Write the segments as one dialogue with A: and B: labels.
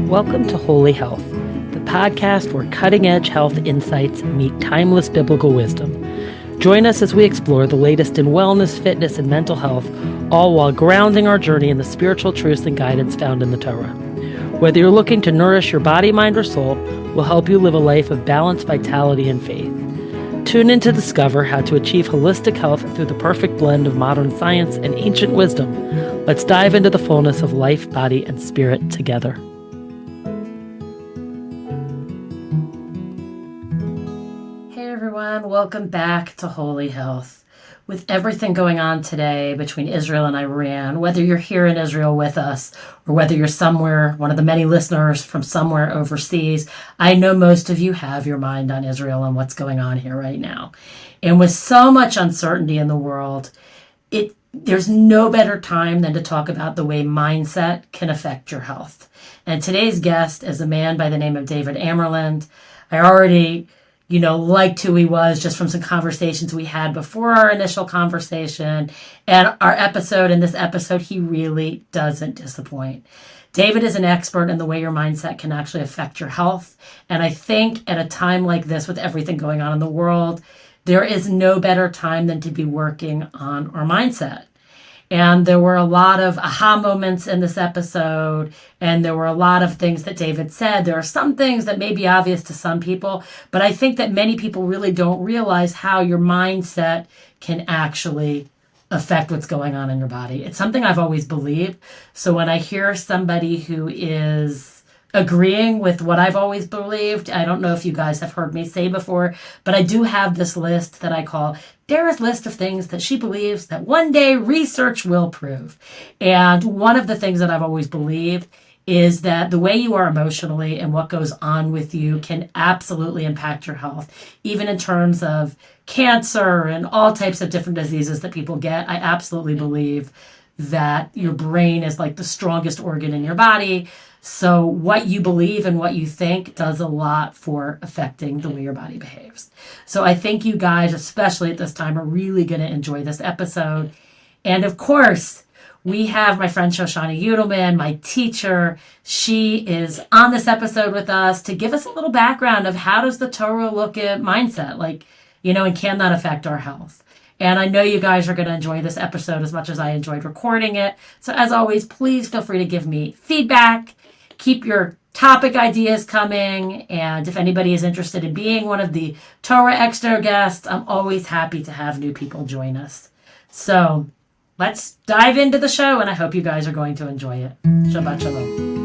A: Welcome to Holy Health, the podcast where cutting-edge health insights meet timeless biblical wisdom. Join us as we explore the latest in wellness, fitness, and mental health, all while grounding our journey in the spiritual truths and guidance found in the Torah. Whether you're looking to nourish your body, mind, or soul, we'll help you live a life of balance, vitality, and faith. Tune in to discover how to achieve holistic health through the perfect blend of modern science and ancient wisdom. Let's dive into the fullness of life, body, and spirit together. Welcome back to Holy Health. With everything going on today between Israel and Iran, whether you're here in Israel with us or whether you're somewhere, one of the many listeners from somewhere overseas, I know most of you have your mind on Israel and what's going on here right now. And with so much uncertainty in the world, there's no better time than to talk about the way mindset can affect your health. And today's guest is a man by the name of David Amerland. I already liked who he was just from some conversations we had before our initial conversation and our episode. In this episode, he really doesn't disappoint. David is an expert in the way your mindset can actually affect your health. And I think at a time like this, with everything going on in the world, there is no better time than to be working on our mindset. And there were a lot of aha moments in this episode, and there were a lot of things that David said. There are some things that may be obvious to some people, but I think that many people really don't realize how your mindset can actually affect what's going on in your body. It's something I've always believed. So when I hear somebody who is agreeing with what I've always believed, I don't know if you guys have heard me say before, but I do have this list that I call Dara's list of things that she believes that one day research will prove. And one of the things that I've always believed is that the way you are emotionally and what goes on with you can absolutely impact your health, even in terms of cancer and all types of different diseases that people get. I absolutely believe that your brain is like the strongest organ in your body. So what you believe and what you think does a lot for affecting the way your body behaves. So I think you guys, especially at this time, are really going to enjoy this episode. And of course, we have my friend Shoshana Judelman, my teacher. She is on this episode with us to give us a little background of how does the Torah look at mindset, and can that affect our health? And I know you guys are going to enjoy this episode as much as I enjoyed recording it. So as always, please feel free to give me feedback. Keep your topic ideas coming. And if anybody is interested in being one of the Torah Extra guests, I'm always happy to have new people join us. So let's dive into the show, and I hope you guys are going to enjoy it. Shabbat Shalom.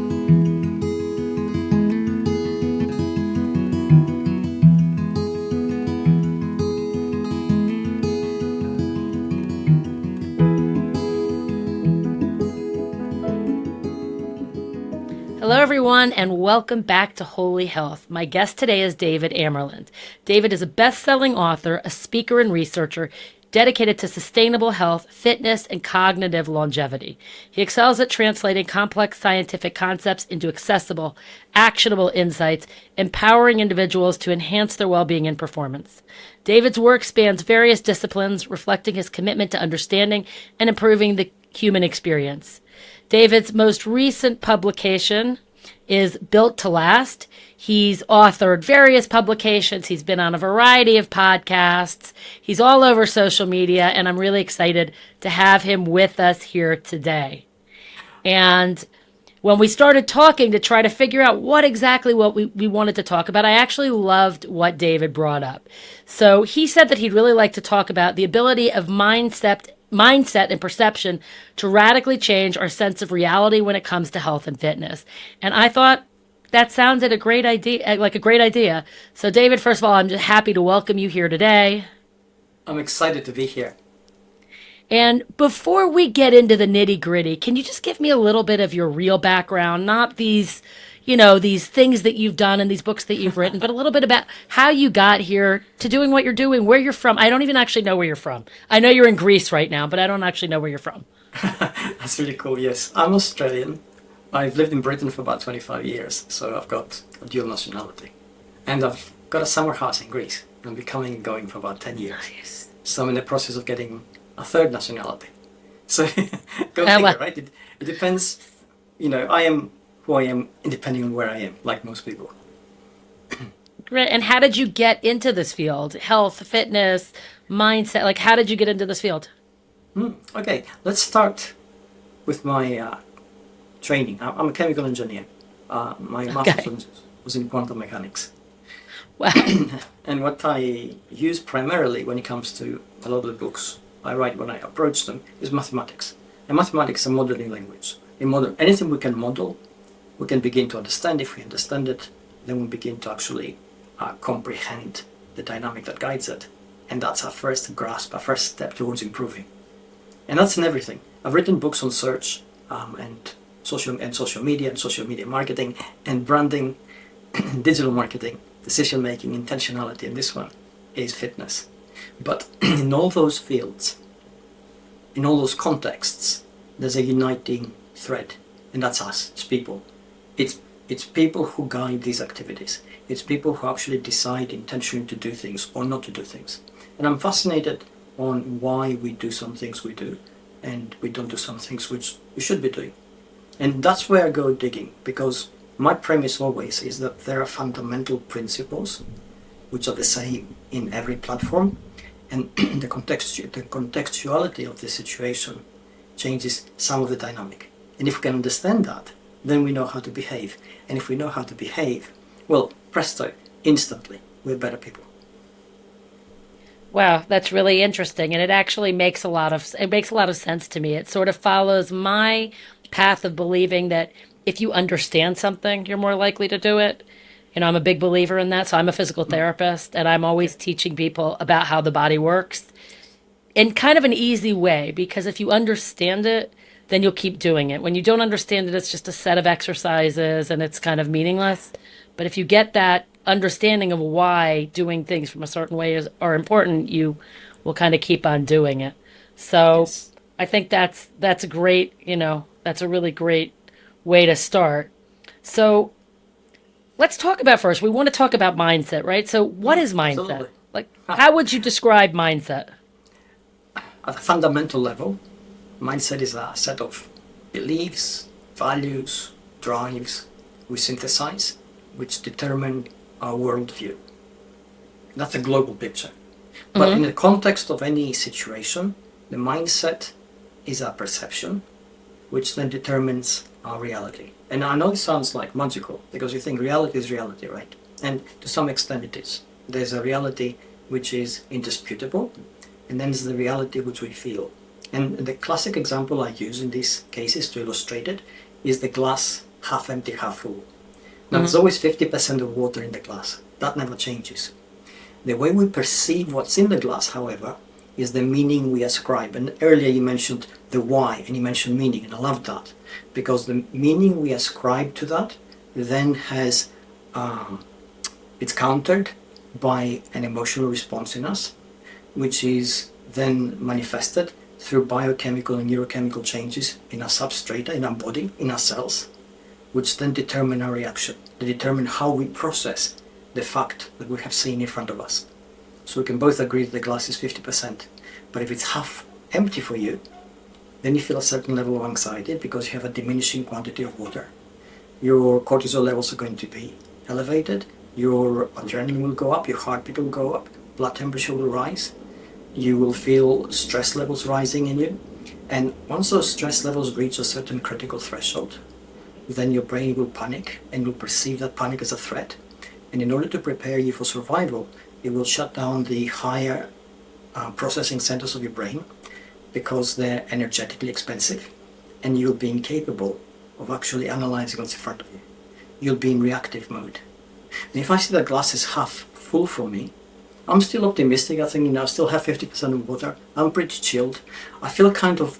A: Hello, everyone, and welcome back to Holy Health. My guest today is David Amerland. David is a best-selling author, a speaker, and researcher dedicated to sustainable health, fitness, and cognitive longevity. He excels at translating complex scientific concepts into accessible, actionable insights, empowering individuals to enhance their well-being and performance. David's work spans various disciplines, reflecting his commitment to understanding and improving the human experience. David's most recent publication is Built to Last. He's authored various publications. He's been on a variety of podcasts. He's all over social media, and I'm really excited to have him with us here today. And when we started talking to try to figure out what we wanted to talk about, I actually loved what David brought up. So he said that he'd really like to talk about the ability of mindset and perception to radically change our sense of reality when it comes to health and fitness. And I thought that sounded like a great idea. So David, first of all, I'm just happy to welcome you here today.
B: I'm excited to be here.
A: And before we get into the nitty gritty, can you just give me a little bit of your real background, not these things that you've done and these books that you've written, but a little bit about how you got here to doing what you're doing, where you're from. I don't even actually know where you're from. I know you're in Greece right now, but I don't actually know where you're from.
B: That's really cool, yes. I'm Australian. I've lived in Britain for about 25 years, so I've got a dual nationality. And I've got a summer house in Greece. I'll be coming and going for about 10 years.
A: Nice.
B: So I'm in the process of getting a third nationality. So go
A: Oh,
B: figure,
A: well,
B: right? It depends. I am who I am depending on where I am, like most people.
A: great. And how did you get into this field? Health, fitness, mindset. Like, how did you get into this field?
B: Okay, let's start with my training. I'm a chemical engineer. My master's
A: Okay.
B: was in quantum mechanics.
A: Wow.
B: And what I use primarily when it comes to a lot of the books I write when I approach them is mathematics. And mathematics is a modeling language. In model, anything we can model, we can begin to understand. If we understand it, then we begin to actually comprehend the dynamic that guides it. And that's our first grasp, our first step towards improving. And that's in everything. I've written books on search and social media and social media marketing and branding, digital marketing, decision making, intentionality, and this one is fitness. But in all those fields, in all those contexts, there's a uniting thread, and that's us. It's people. It's people who guide these activities. It's people who actually decide intentionally to do things or not to do things. And I'm fascinated on why we do some things we do, and we don't do some things which we should be doing. And that's where I go digging, because my premise always is that there are fundamental principles which are the same in every platform, and the contextuality of the situation changes some of the dynamic. And if we can understand that, then we know how to behave. And if we know how to behave, well, presto, instantly, we're better people.
A: Wow, that's really interesting, and it actually makes a lot of sense to me. It sort of follows my path of believing that if you understand something, you're more likely to do it. I'm a big believer in that. So I'm a physical therapist, and I'm
B: Okay.
A: always teaching people about how the body works in kind of an easy way, because if you understand it, then you'll keep doing it. When you don't understand it, it's just a set of exercises and it's kind of meaningless. But if you get that understanding of why doing things from a certain way are important, you will kind of keep on doing it. So
B: Yes.
A: I think that's a great, that's a really great way to start. So let's talk about first. We want to talk about mindset, right? So what is mindset?
B: Absolutely.
A: Like, how would you describe mindset?
B: At a fundamental level, mindset is a set of beliefs, values, drives we synthesize, which determine our worldview. That's a global picture. But in
A: Hmm.
B: the context of any situation, the mindset is a perception, which then determines our reality. And I know this sounds like magical, because you think reality is reality, right? And to some extent it is. There's a reality which is indisputable, and then there's the reality which we feel. And the classic example I use in these cases to illustrate it is the glass half empty, half full. Now there's
A: Hmm.
B: always 50% of water in the glass. That never changes. The way we perceive what's in the glass, however, is the meaning we ascribe. And earlier you mentioned the why, and you mentioned meaning, and I love that, because the meaning we ascribe to that then has it's countered by an emotional response in us, which is then manifested through biochemical and neurochemical changes in our substrata, in our body, in our cells, which then determine our reaction. They determine how we process the fact that we have seen in front of us. So we can both agree that the glass is 50%. But if it's half empty for you, then you feel a certain level of anxiety because you have a diminishing quantity of water. Your cortisol levels are going to be elevated, your adrenaline will go up, your heartbeat will go up, blood temperature will rise, you will feel stress levels rising in you. And once those stress levels reach a certain critical threshold, then your brain will panic and will perceive that panic as a threat. And in order to prepare you for survival, it will shut down the higher processing centers of your brain because they're energetically expensive, and you'll be incapable of actually analyzing what's in front of you. You'll be in reactive mode. And if I see that glass is half full for me, I'm still optimistic. I think, I still have 50% of water. I'm pretty chilled. I feel kind of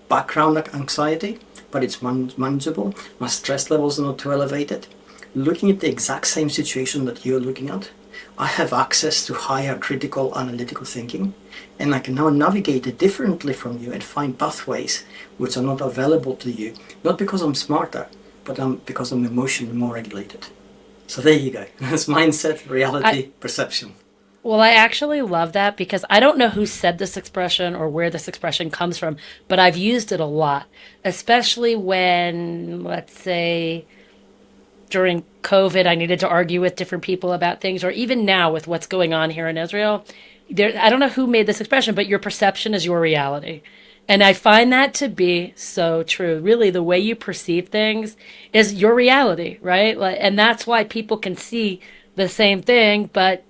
B: background anxiety, but it's manageable. My stress levels are not too elevated. Looking at the exact same situation that you're looking at, I have access to higher critical analytical thinking, and I can now navigate it differently from you and find pathways which are not available to you, not because I'm smarter, but because I'm emotionally more regulated. So there you go. That's mindset,
A: I
B: reality, perception.
A: Well, I actually love that because I don't know who said this expression or where this expression comes from, but I've used it a lot, especially when, let's say, during COVID, I needed to argue with different people about things, or even now with what's going on here in Israel. I don't know who made this expression, but your perception is your reality. And I find that to be so true. Really, the way you perceive things is your reality, right? And that's why people can see the same thing, but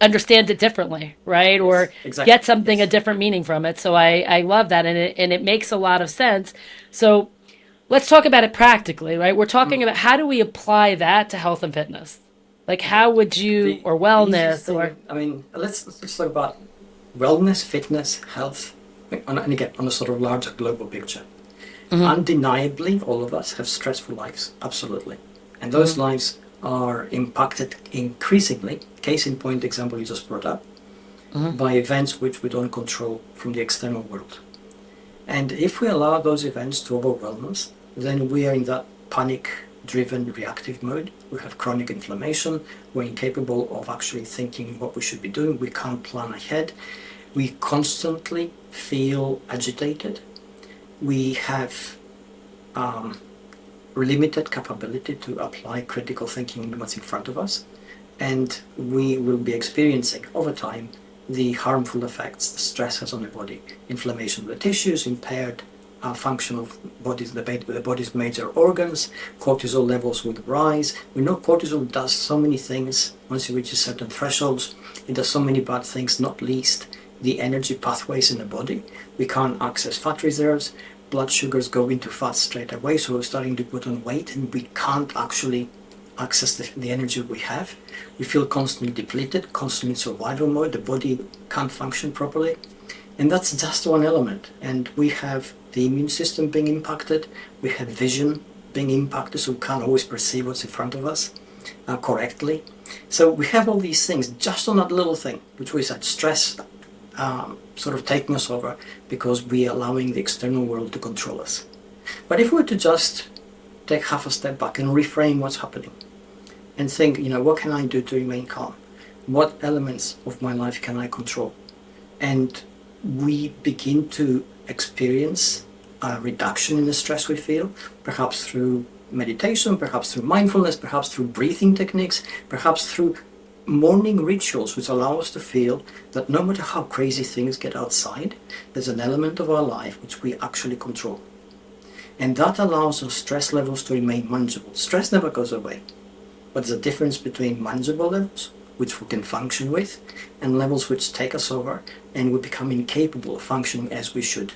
A: understand it differently, right?
B: Yes,
A: Or
B: exactly.
A: get something a
B: Yes.
A: different meaning from it. So I love that, and it makes a lot of sense. So let's talk about it practically, right? We're talking
B: Mm.
A: about how do we apply that to health and fitness? Like how would you,
B: The
A: or
B: easiest
A: wellness, or
B: thing, I mean, let's talk about wellness, fitness, health, and again, on a sort of larger global picture.
A: hmm
B: Undeniably, all of us have stressful lives, absolutely. And those
A: hmm
B: lives are impacted increasingly, case in point example you just brought up,
A: hmm
B: by events which we don't control from the external world. And if we allow those events to overwhelm us, then we are in that panic driven reactive mode. We have chronic inflammation. We're incapable of actually thinking what we should be doing. We can't plan ahead. We constantly feel agitated. We have limited capability to apply critical thinking in what's in front of us. And we will be experiencing over time the harmful effects the stress has on the body. Inflammation of the tissues, impaired function of the body's major organs, cortisol levels would rise. We know cortisol does so many things once it reaches certain thresholds. It does so many bad things, not least the energy pathways in the body. We can't access fat reserves. Blood sugars go into fat straight away, so we're starting to put on weight, and we can't actually access the energy we have. We feel constantly depleted, constantly in survival mode. The body can't function properly. And that's just one element. And we have the immune system being impacted. We have vision being impacted, so we can't always perceive what's in front of us correctly. So we have all these things just on that little thing, which we said stress sort of taking us over because we are allowing the external world to control us. But if we were to just take half a step back and reframe what's happening and think, what can I do to remain calm? What elements of my life can I control? And we begin to experience a reduction in the stress we feel, perhaps through meditation, perhaps through mindfulness, perhaps through breathing techniques, perhaps through morning rituals which allow us to feel that no matter how crazy things get outside, there's an element of our life which we actually control. And that allows our stress levels to remain manageable. Stress never goes away, but there's a difference between manageable levels, which we can function with, and levels which take us over and we become incapable of functioning as we should.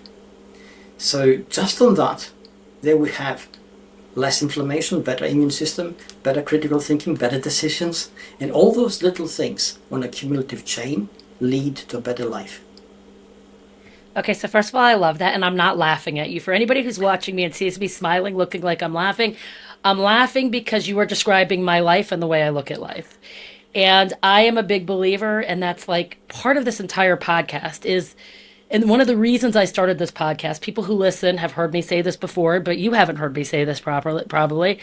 B: So just on that, there we have less inflammation, better immune system, better critical thinking, better decisions, and all those little things on a cumulative chain lead to a better life.
A: Okay, so first of all, I love that, and I'm not laughing at you. For anybody who's watching me and sees me smiling, looking like I'm laughing because you are describing my life and the way I look at life. And I am a big believer, and that's like part of this entire podcast is, and one of the reasons I started this podcast, people who listen have heard me say this before, but you haven't heard me say this properly, probably.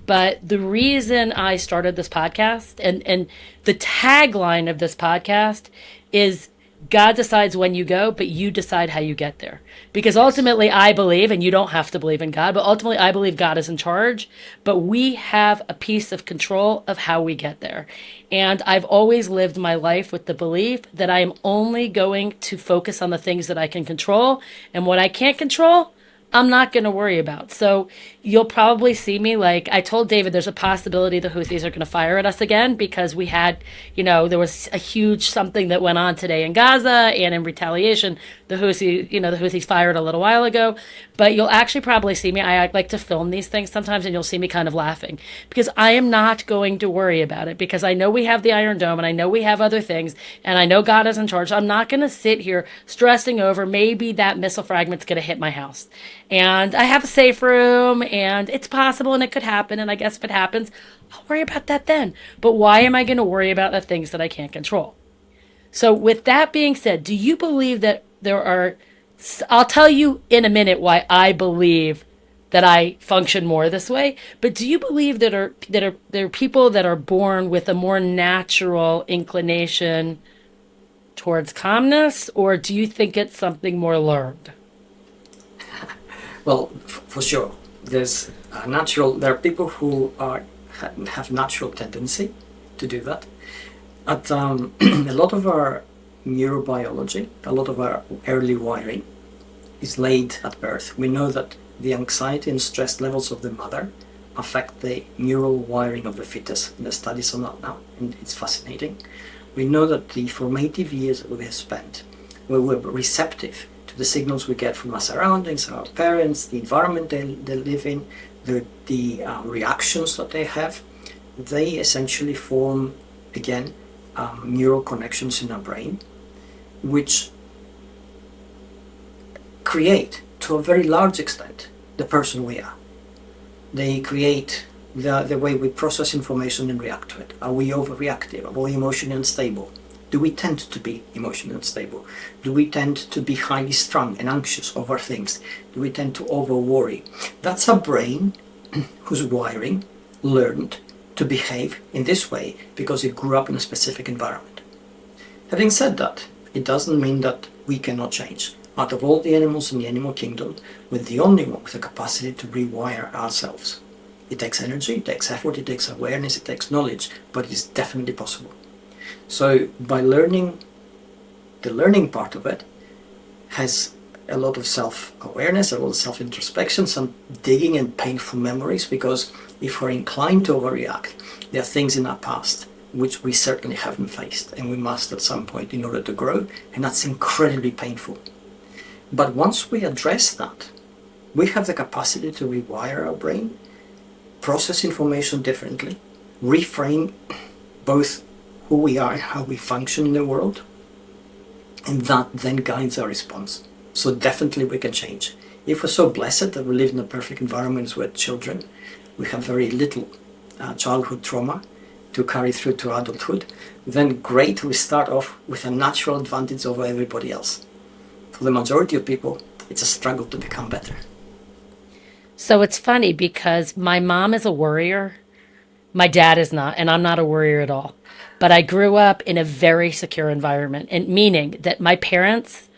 A: But the reason I started this podcast and the tagline of this podcast is God decides when you go, but you decide how you get there. Because
B: Yes.
A: ultimately, I believe, and you don't have to believe in God, but ultimately, I believe God is in charge, but we have a piece of control of how we get there. And I've always lived my life with the belief that I am only going to focus on the things that I can control, and what I can't control, I'm not going to worry about. So you'll probably see me like I told David there's a possibility the Houthis are going to fire at us again because we had, there was a huge something that went on today in Gaza, and in retaliation the Houthis fired a little while ago. But you'll actually probably see me. I like to film these things sometimes, and you'll see me kind of laughing because I am not going to worry about it because I know we have the Iron Dome and I know we have other things and I know God is in charge. I'm not going to sit here stressing over maybe that missile fragment's going to hit my house. And I have a safe room and it's possible and it could happen. And I guess if it happens, I'll worry about that then. But why am I going to worry about the things that I can't control? So, with that being said, do you believe that there are? I'll tell you in a minute why I believe that I function more this way. But do you believe there are people that are born with a more natural inclination towards calmness, or do you think it's something more learned?
B: Well, for sure, there's there are people who have natural tendency to do that. But a lot of our neurobiology, a lot of our early wiring is laid at birth. We know that the anxiety and stress levels of the mother affect the neural wiring of the fetus. And the studies on that now, and it's fascinating. We know that the formative years that we have spent, where we're receptive to the signals we get from our surroundings, our parents, the environment they live in, the reactions that they have, they essentially form, again, neural connections in our brain, which create, to a very large extent, the person we are. They create the way we process information and react to it. Are we overreactive? Are we emotionally unstable? Do we tend to be emotionally unstable? Do we tend to be highly strung and anxious over things? Do we tend to over-worry? That's a brain whose wiring learned to behave in this way because it grew up in a specific environment. Having said that, it doesn't mean that we cannot change. Out of all the animals in the animal kingdom, we're the only one with the capacity to rewire ourselves. It takes energy, it takes effort, it takes awareness, it takes knowledge, but it's definitely possible. So by learning, the learning part of it has a lot of self-awareness, a lot of self-introspection, some digging and painful memories, because if we're inclined to overreact, there are things in our past which we certainly haven't faced, and we must at some point in order to grow, and that's incredibly painful. But once we address that, we have the capacity to rewire our brain, process information differently, reframe both who we are and how we function in the world, and that then guides our response. So definitely we can change. If we're so blessed that we live in a perfect environment with children, we have very little childhood trauma to carry through to adulthood, then great, we start off with a natural advantage over everybody else. For the majority of people, it's a struggle to become better.
A: So it's funny because my mom is a worrier. My dad is not, and I'm not a worrier at all. But I grew up in a very secure environment, and meaning that my parents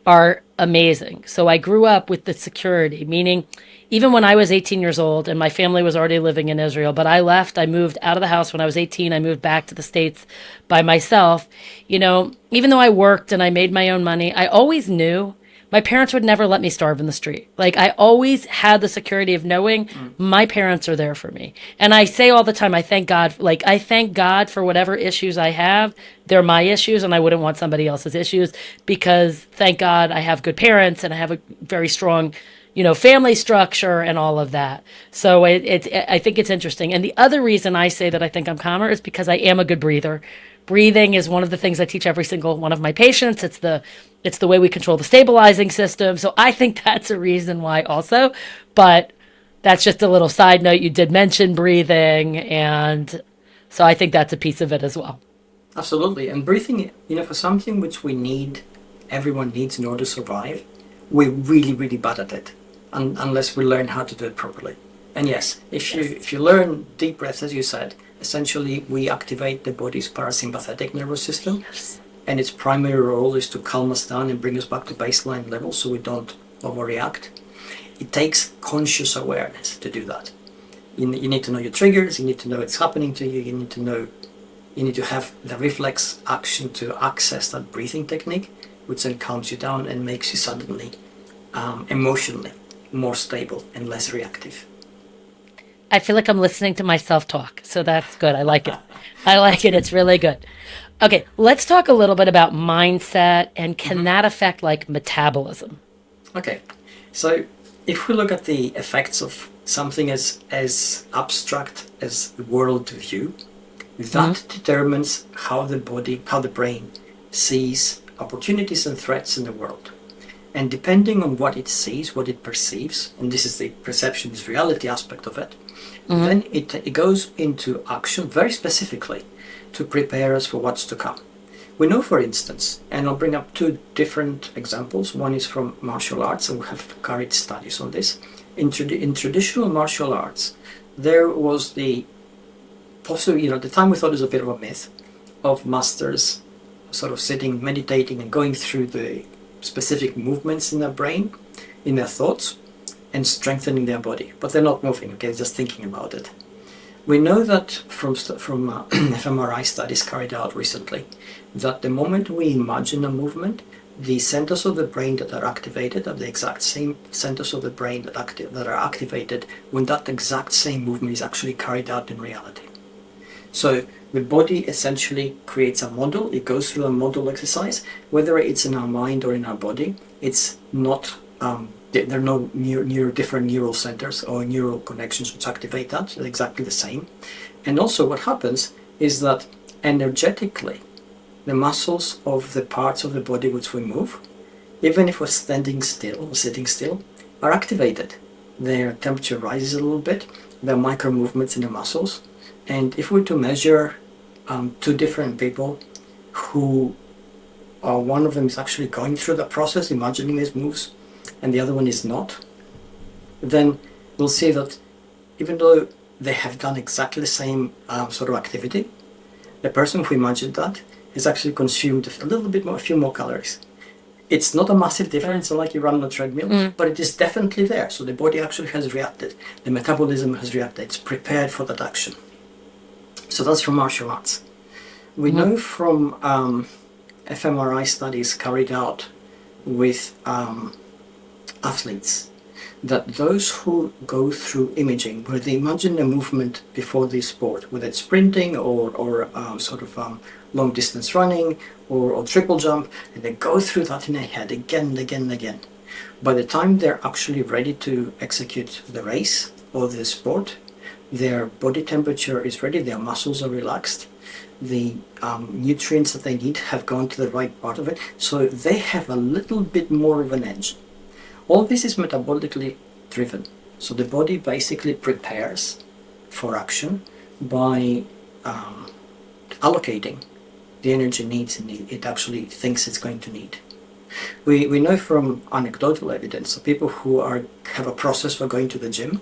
A: are amazing. So I grew up with the security, meaning even when I was 18 years old and my family was already living in Israel, but I moved out of the house when I was 18. I moved back to the States by myself. You know, even though I worked and I made my own money, I always knew my parents would never let me starve in the street. Like, I always had the security of knowing my parents are there for me. And I say all the time, I thank God for whatever issues I have. They're my issues, and I wouldn't want somebody else's issues, because thank God I have good parents and I have a very strong, family structure and all of that. So I think it's interesting. And the other reason I say that I think I'm calmer is because I am a good breather. Breathing is one of the things I teach every single one of my patients. It's the way we control the stabilizing system. So I think that's a reason why also. But that's just a little side note. You did mention breathing, and so I think that's a piece of it as well.
B: Absolutely. And breathing, for something which everyone needs in order to survive, we're really, really bad at it, unless we learn how to do it properly. And yes, if you learn deep breaths, as you said, essentially we activate the body's parasympathetic nervous system, and its primary role is to calm us down and bring us back to baseline levels so we don't overreact. It takes conscious awareness to do that. You need to know your triggers, you need to know it's happening to you, you need to have the reflex action to access that breathing technique, which then calms you down and makes you suddenly emotionally more stable and less reactive.
A: I feel like I'm listening to myself talk, so that's good. I like it. I like it. It's really good. Okay, let's talk a little bit about mindset, and can that affect like metabolism?
B: Okay, so if we look at the effects of something as abstract as the world view, that determines how the brain sees opportunities and threats in the world. And depending on what it sees, what it perceives, and this is the perception, this reality aspect of it, then it goes into action very specifically to prepare us for what's to come. We know, for instance, and I'll bring up two different examples. One is from martial arts, and we have carried studies on this. In traditional martial arts, there was the possibility, the time we thought it was a bit of a myth, of masters sort of sitting, meditating, and going through the specific movements in their brain, in their thoughts, and strengthening their body. But they're not moving, okay, just thinking about it. We know that from fMRI studies carried out recently, that the moment we imagine a movement, the centers of the brain that are activated are the exact same centers of the brain that are activated when that exact same movement is actually carried out in reality. So the body essentially creates a model. It goes through a model exercise, whether it's in our mind or in our body. It's not, there are no different neural centers or neural connections which activate that. They're exactly the same. And also what happens is that energetically, the muscles of the parts of the body which we move, even if we're standing still or sitting still, are activated. Their temperature rises a little bit. There are micro movements in the muscles. And if we were to measure two different people who one of them is actually going through the process, imagining these moves, and the other one is not, then we'll see that even though they have done exactly the same sort of activity, the person who imagined that has actually consumed a little bit more, a few more calories. It's not a massive difference, like you run on a treadmill, but it is definitely there. So the body actually has reacted. The metabolism has reacted. It's prepared for that action. So that's from martial arts. We know from fMRI studies carried out with athletes that those who go through imaging, where they imagine a movement before the sport, whether it's sprinting or long distance running or triple jump, and they go through that in their head again and again and again. By the time they're actually ready to execute the race or the sport, their body temperature is ready, their muscles are relaxed, the nutrients that they need have gone to the right part of it, so they have a little bit more of an edge. All this is metabolically driven. So the body basically prepares for action by allocating the energy needs it actually thinks it's going to need. We know from anecdotal evidence of people who have a process for going to the gym.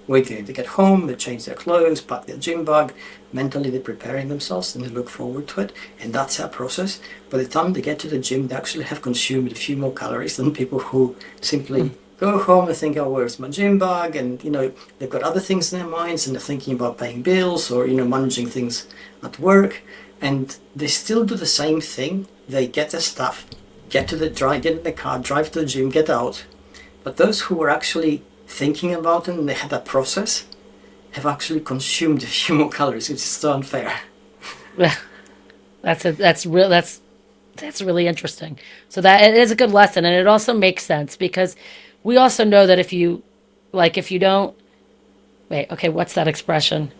B: They get home, they change their clothes, pack their gym bag, mentally they're preparing themselves and they look forward to it, and that's their process. By the time they get to the gym, they actually have consumed a few more calories than people who simply go home and think, oh, where's my gym bag? And, they've got other things in their minds and they're thinking about paying bills or, managing things at work, and they still do the same thing. They get their stuff, get in the car, drive to the gym, get out. But those who were actually thinking about it and they had that process have actually consumed a few more calories, which is so unfair.
C: That's really interesting. So that it is a good lesson, and it also makes sense because we also know that if you don't what's that expression?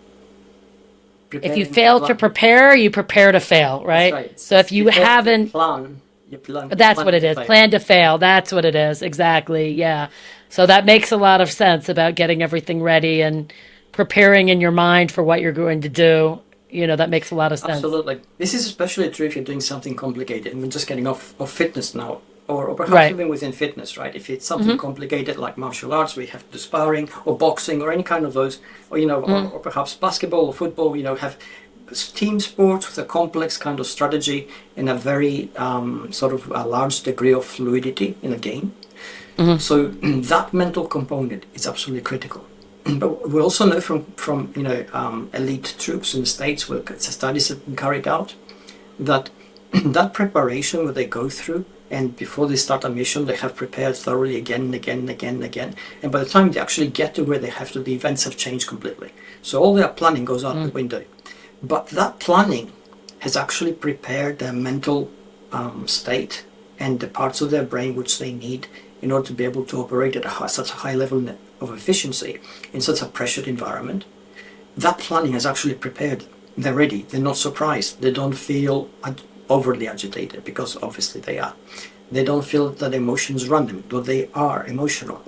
C: If you fail to prepare, you prepare to fail, right?
B: That's right.
C: So if you haven't
B: plan,
C: that's what it is. Plan to fail. That's what it is. Exactly. Yeah. So that makes a lot of sense about getting everything ready and preparing in your mind for what you're going to do. That makes a lot of sense.
B: Absolutely. This is especially true if you're doing something complicated. And we're just getting off fitness now, or perhaps even within fitness, right? If it's something complicated like martial arts, we have to do sparring or boxing or any kind of those, or or perhaps basketball or football. Have team sports with a complex kind of strategy and a very a large degree of fluidity in a game. So that mental component is absolutely critical. But we also know from elite troops in the States, where studies have been carried out, that that preparation where they go through, and before they start a mission, they have prepared thoroughly again and again and again and again. And by the time they actually get to where they have to, the events have changed completely. So all their planning goes out the window. But that planning has actually prepared their mental state and the parts of their brain which they need in order to be able to operate at such a high level of efficiency in such a pressured environment. That planning has actually prepared. They're ready. They're not surprised. They don't feel overly agitated, because obviously they are. They don't feel that emotions run them, though they are emotional.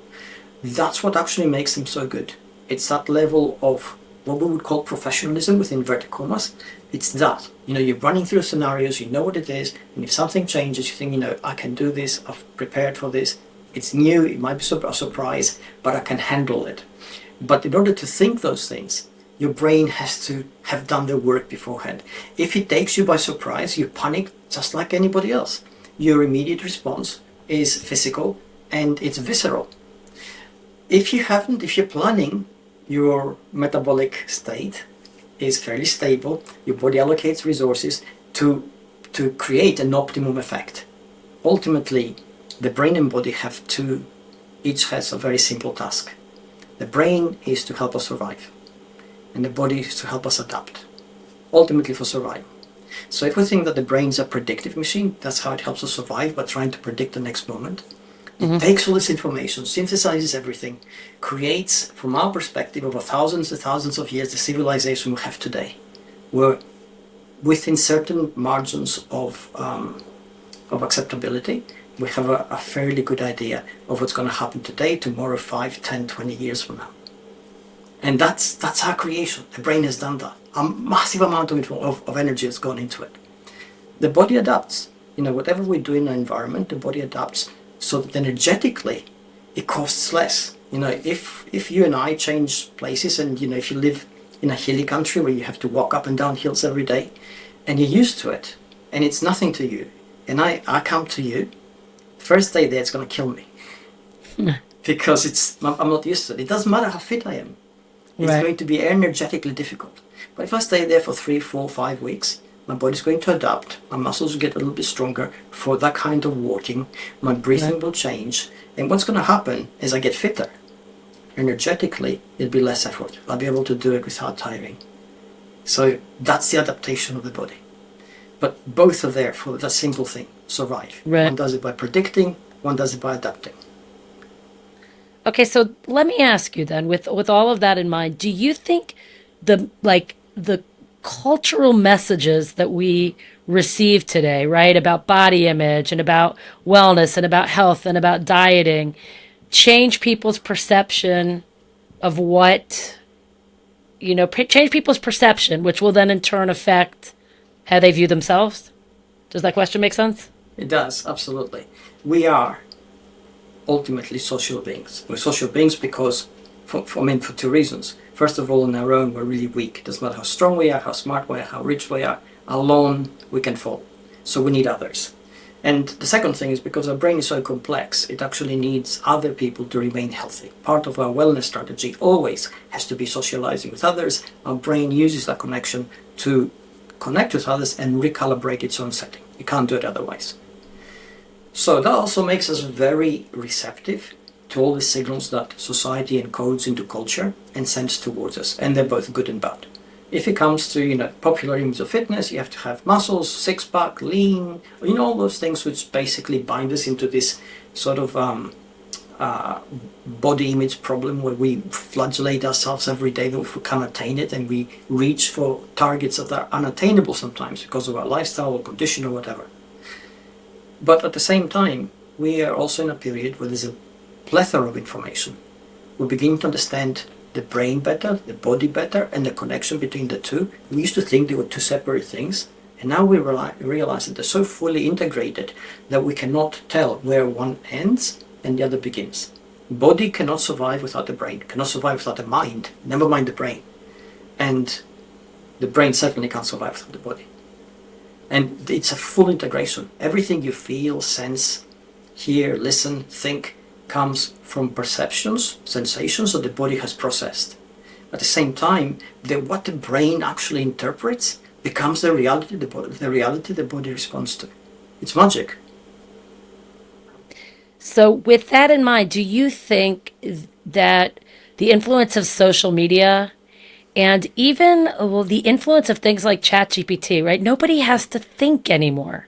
B: That's what actually makes them so good. It's that level of what we would call professionalism within inverted commas. It's that, you're running through scenarios, you know what it is, and if something changes, you think, I can do this, I've prepared for this. It's new, it might be a surprise, but I can handle it. But in order to think those things, Your brain has to have done the work beforehand. If it takes you by surprise, you panic just like anybody else. Your immediate response is physical and it's visceral. If you're planning, your metabolic state is fairly stable. Your body allocates resources to create an optimum effect. Ultimately, the brain and body each has a very simple task. The brain is to help us survive, and the body is to help us adapt, ultimately for survival. So if we think that the brain's a predictive machine, that's how it helps us survive, by trying to predict the next moment. It takes all this information, synthesizes everything, creates, from our perspective, over thousands and thousands of years, the civilization we have today, where within certain margins of acceptability, we have a fairly good idea of what's going to happen today, tomorrow, 5, 10, 20 years from now. And that's our creation. The brain has done that. A massive amount of energy has gone into it. The body adapts. Whatever we do in the environment, the body adapts so that energetically it costs less. If you and I change places, and if you live in a hilly country where you have to walk up and down hills every day, and you're used to it, and it's nothing to you, and I come to you, first day there it's going to kill me. Because I'm not used to it. It doesn't matter how fit I am. It's going to be energetically difficult. But if I stay there for 3, 4, 5 weeks, my body's going to adapt. My muscles will get a little bit stronger for that kind of walking. My breathing will change. And what's going to happen is I get fitter. Energetically, it'll be less effort. I'll be able to do it without tiring. So that's the adaptation of the body. But both are there for that simple thing, survive.
C: Right.
B: One does it by predicting, one does it by adapting.
C: Okay, so let me ask you then, with all of that in mind, do you think the cultural messages that we receive today, right, about body image and about wellness and about health and about dieting, change people's perception of what, change people's perception, which will then in turn affect how they view themselves? Does that question make sense?
B: It does, absolutely. We are ultimately social beings. We're social beings because, for 2 reasons. First of all, on our own, we're really weak. It doesn't matter how strong we are, how smart we are, how rich we are. Alone, we can fall. So we need others. And the second thing is because our brain is so complex, it actually needs other people to remain healthy. Part of our wellness strategy always has to be socializing with others. Our brain uses that connection to connect with others and recalibrate its own setting. You can't do it otherwise. So that also makes us very receptive to all the signals that society encodes into culture and sends towards us, and they're both good and bad. If it comes to popular image of fitness, you have to have muscles, six-pack, lean, all those things which basically bind us into this sort of body image problem where we flagellate ourselves every day that if we can't attain it, and we reach for targets that are unattainable sometimes because of our lifestyle or condition or whatever. But at the same time, we are also in a period where there's a plethora of information. We begin to understand the brain better, the body better, and the connection between the two. We used to think they were two separate things, and now we realize that they're so fully integrated that we cannot tell where one ends and the other begins. Body cannot survive without the brain, cannot survive without the mind, never mind the brain. And the brain certainly can't survive without the body. And it's a full integration. Everything you feel, sense, hear, listen, think comes from perceptions, sensations that the body has processed. At the same time, what the brain actually interprets becomes the reality the body responds to. It's magic.
C: So with that in mind, do you think that the influence of social media and even the influence of things like ChatGPT, right? Nobody has to think anymore.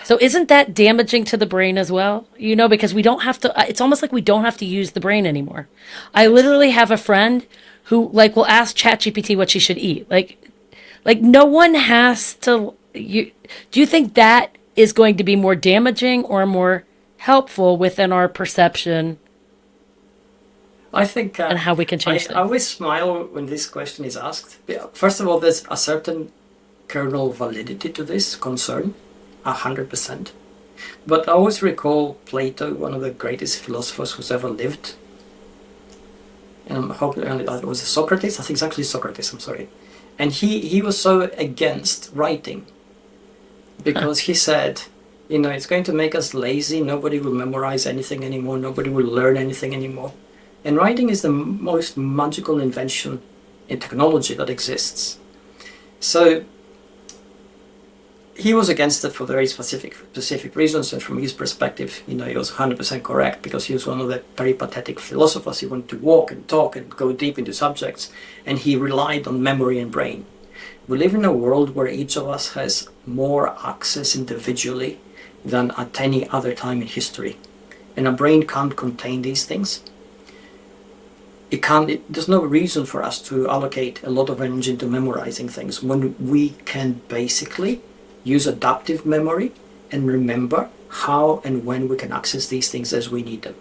C: So isn't that damaging to the brain as well? Because we don't have to, it's almost like we don't have to use the brain anymore. I literally have a friend who will ask ChatGPT what she should eat. Like no one has to, do you think that is going to be more damaging or more helpful within our perception?
B: I think
C: and how we can change things.
B: I always smile when this question is asked. First of all, there's a certain kernel validity to this concern, 100%. But I always recall Plato, one of the greatest philosophers who's ever lived. and I'm hoping it was Socrates. I think it's actually Socrates. I'm sorry, and he was so against writing because he said, it's going to make us lazy. Nobody will memorize anything anymore. Nobody will learn anything anymore. And writing is the most magical invention in technology that exists. So he was against it for very specific reasons, and from his perspective, he was 100% correct, because he was one of the peripatetic philosophers. He wanted to walk and talk and go deep into subjects, and he relied on memory and brain. We live in a world where each of us has more access individually than at any other time in history, and a brain can't contain these things. There's no reason for us to allocate a lot of energy into memorizing things when we can basically use adaptive memory and remember how and when we can access these things as we need them.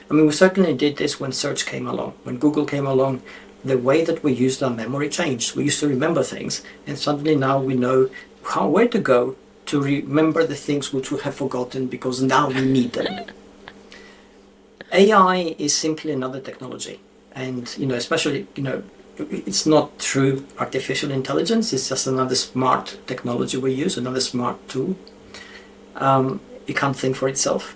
B: I mean, we certainly did this when search came along. When Google came along, the way that we used our memory changed. We used to remember things, and suddenly now we know where to go to remember the things which we have forgotten, because now we need them. AI is simply another technology. And, especially, it's not true artificial intelligence. It's just another smart technology we use, another smart tool. It can't think for itself.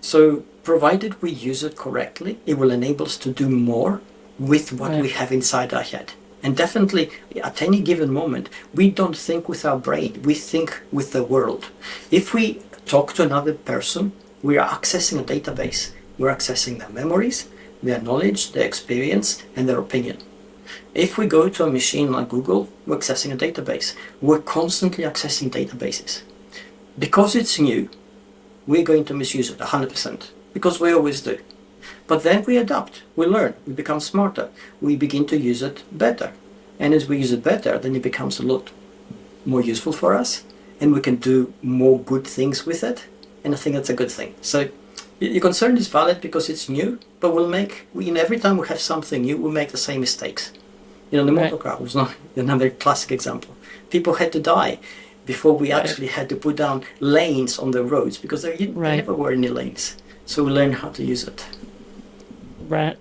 B: So provided we use it correctly, it will enable us to do more with what we have inside our head. And definitely, at any given moment, we don't think with our brain. We think with the world. If we talk to another person, we are accessing a database. We're accessing their memories, their knowledge, their experience, and their opinion. If we go to a machine like Google, we're accessing a database. We're constantly accessing databases. Because it's new, we're going to misuse it 100%, because we always do. But then we adapt, we learn, we become smarter, we begin to use it better. And as we use it better, then it becomes a lot more useful for us, and we can do more good things with it, and I think that's a good thing. So your concern is valid because it's new, but every time we have something new, we make the same mistakes. The motor car was not another classic example. People had to die before we actually had to put down lanes on the roads, because there never were any lanes. So we learned how to use it.
C: Right.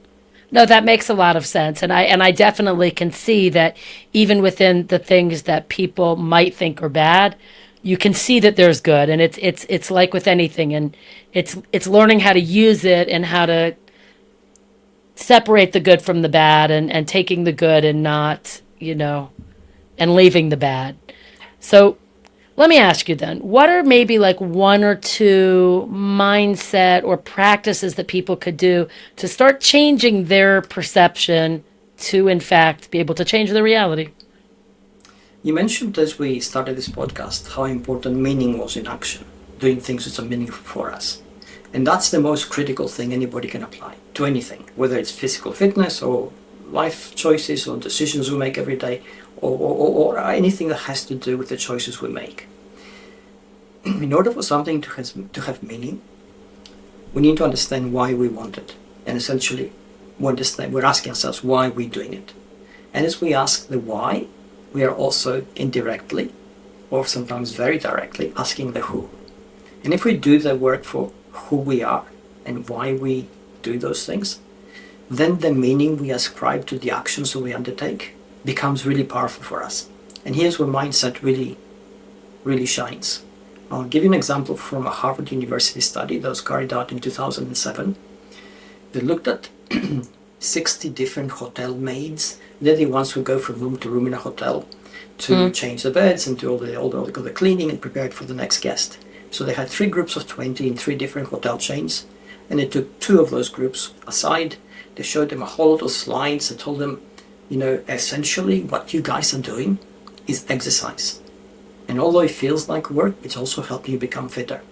C: No, that makes a lot of sense. And I definitely can see that even within the things that people might think are bad, you can see that there's good. And it's like with anything, and it's learning how to use it and how to separate the good from the bad, and taking the good and not, and leaving the bad. So let me ask you then, what are maybe like one or two mindset or practices that people could do to start changing their perception to, in fact, be able to change their reality?
B: You mentioned as we started this podcast how important meaning was in action, doing things that are meaningful for us. And that's the most critical thing anybody can apply to anything, whether it's physical fitness or life choices or decisions we make every day, or anything that has to do with the choices we make. In order for something to have meaning, we need to understand why we want it. And essentially, we're asking ourselves why we're doing it. And as we ask the why, we are also indirectly, or sometimes very directly, asking the who. And if we do the work for who we are and why we do those things, then the meaning we ascribe to the actions that we undertake becomes really powerful for us. And here's where mindset really, really shines. I'll give you an example from a Harvard University study that was carried out in 2007. They looked at 60 different hotel maids. They're the ones who go from room to room in a hotel to change the beds and do all the cleaning and prepare it for the next guest. So they had 3 groups of 20 in 3 different hotel chains, and they took 2 of those groups aside. They showed them a whole lot of slides and told them, essentially what you guys are doing is exercise. And although it feels like work, it's also helping you become fitter.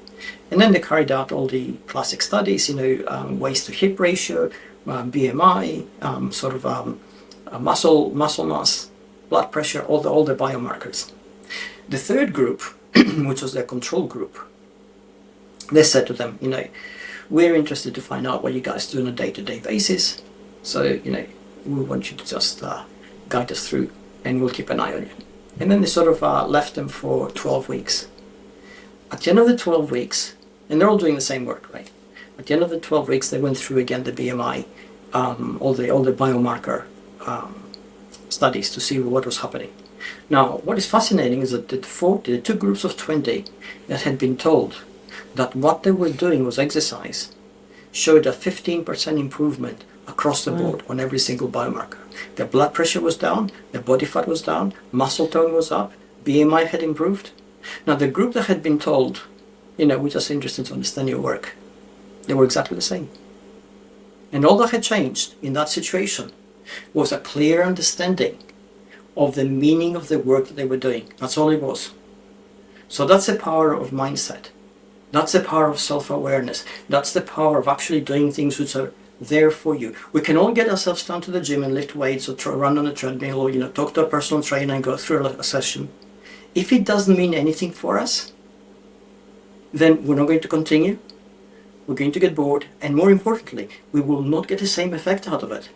B: And then they carried out all the classic studies, waist to hip ratio, BMI, muscle mass, blood pressure, all the biomarkers. The third group, which was their control group, they said to them, we're interested to find out what you guys do on a day-to-day basis. So, we want you to just guide us through, and we'll keep an eye on you. And then they sort of left them for 12 weeks. At the end of the 12 weeks, and they're all doing the same work, right? At the end of the 12 weeks, they went through again the BMI all the biomarker studies to see what was happening. Now, what is fascinating is that the two groups of 20 that had been told that what they were doing was exercise showed a 15% improvement across the board on every single biomarker. Their blood pressure was down, their body fat was down, muscle tone was up, BMI had improved. Now, the group that had been told, we're just interested to understand your work, they were exactly the same. And all that had changed in that situation was a clear understanding of the meaning of the work that they were doing. That's all it was. So that's the power of mindset. That's the power of self-awareness. That's the power of actually doing things which are there for you. We can all get ourselves down to the gym and lift weights or run on a treadmill or talk to a personal trainer and go through a session. If it doesn't mean anything for us, then we're not going to continue. We're going to get bored, and more importantly, we will not get the same effect out of it.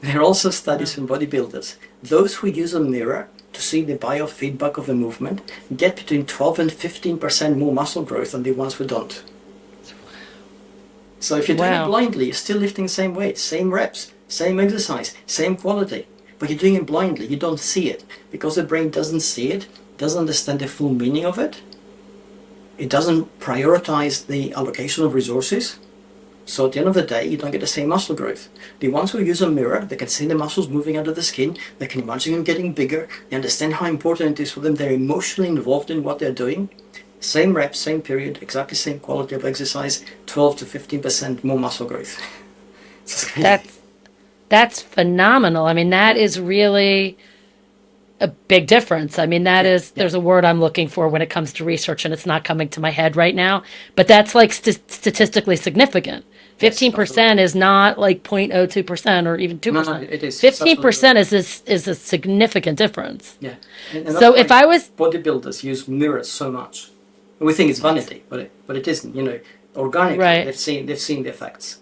B: There are also studies from bodybuilders. Those who use a mirror to see the biofeedback of the movement get between 12 and 15% more muscle growth than the ones who don't. So if you're doing it blindly, you're still lifting the same weight, same reps, same exercise, same quality, but you're doing it blindly. You don't see it because the brain doesn't see it, doesn't understand the full meaning of it. It doesn't prioritize the allocation of resources. So at the end of the day, you don't get the same muscle growth. The ones who use a mirror, they can see the muscles moving under the skin, they can imagine them getting bigger, they understand how important it is for them, they're emotionally involved in what they're doing. Same reps, same period, exactly same quality of exercise, 12 to 15% more muscle growth.
C: That's phenomenal. I mean, that is really a big difference. I mean, there's a word I'm looking for when it comes to research and it's not coming to my head right now, but that's like statistically significant. 15% is not like 0.02% or even 2%.
B: No, it is.
C: 15% is a significant difference.
B: Yeah. And
C: so if I was...
B: Bodybuilders use mirrors so much. We think it's vanity, but it isn't. Organically,
C: right.
B: they've seen the effects.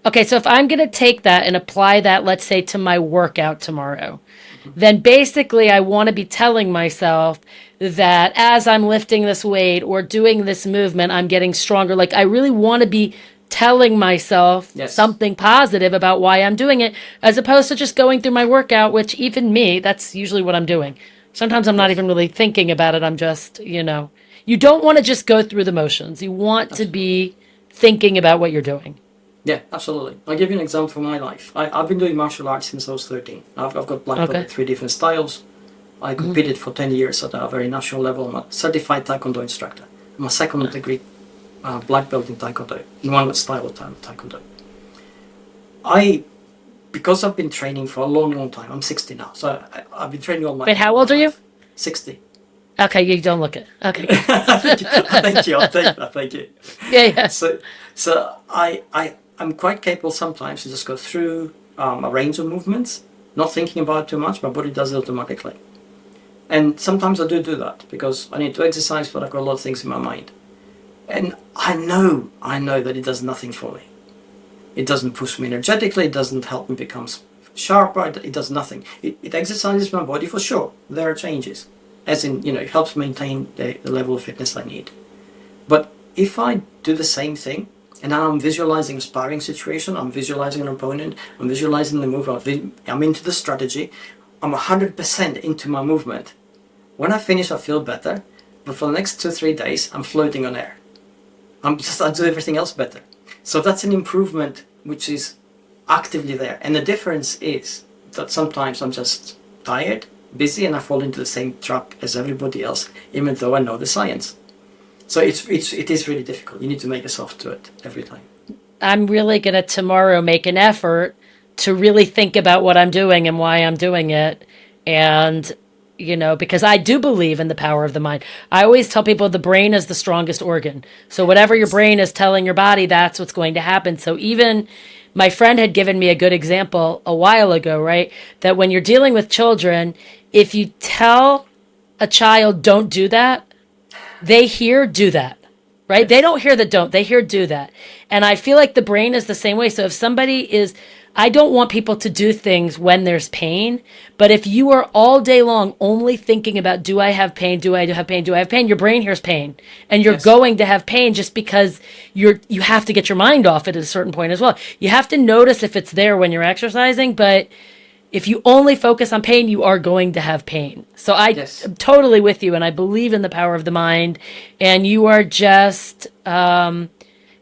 C: Okay, so if I'm going to take that and apply that, let's say, to my workout tomorrow, then basically I want to be telling myself that as I'm lifting this weight or doing this movement, I'm getting stronger. Like I really want to be telling myself something positive about why I'm doing it, as opposed to just going through my workout, which even me, that's usually what I'm doing. Sometimes I'm not even really thinking about it. I'm just, you don't want to just go through the motions. You want to be thinking about what you're doing.
B: Yeah, absolutely. I'll give you an example from my life. I've been doing martial arts since I was 13. I've got black belt in 3 different styles. I competed for 10 years at a very national level. I'm a certified Taekwondo instructor. I'm a second degree black belt in Taekwondo, in one style of Taekwondo. Because I've been training for a long, long time, I'm 60 now, so I've been training all my life.
C: Wait, how old are you?
B: 60.
C: Okay, you don't look it. Okay.
B: Thank you. I'll take that. Thank you.
C: Yeah.
B: So I'm quite capable sometimes to just go through a range of movements, not thinking about it too much. My body does it automatically. And sometimes I do that because I need to exercise, but I've got a lot of things in my mind. And I know that it does nothing for me. It doesn't push me energetically. It doesn't help me become sharper. It does nothing. It exercises my body for sure. There are changes. As in, it helps maintain the level of fitness I need. But if I do the same thing, and now I'm visualizing a sparring situation, I'm visualizing an opponent, I'm visualizing the move, I'm into the strategy, I'm 100% into my movement. When I finish, I feel better, but for the next 2-3 days, I'm floating on air. I do everything else better. So that's an improvement which is actively there. And the difference is that sometimes I'm just tired, busy, and I fall into the same trap as everybody else, even though I know the science. So it is really difficult. You need to make yourself do it every time.
C: I'm really going to tomorrow make an effort to really think about what I'm doing and why I'm doing it. And, because I do believe in the power of the mind. I always tell people the brain is the strongest organ. So whatever your brain is telling your body, that's what's going to happen. So even my friend had given me a good example a while ago, right? That when you're dealing with children, if you tell a child, don't do that, they hear do that, right? They don't hear the don't, they hear do that. And I feel like the brain is the same way. So if somebody is I don't want people to do things when there's pain. But if you are all day long only thinking about, do I have pain? Do I have pain? Do I have pain? Your brain hears pain. And you're
B: Yes.
C: going to have pain just because you have to get your mind off it at a certain point as well. You have to notice if it's there when you're exercising, but if you only focus on pain, you are going to have pain. So I'm totally with you, and I believe in the power of the mind. And you are just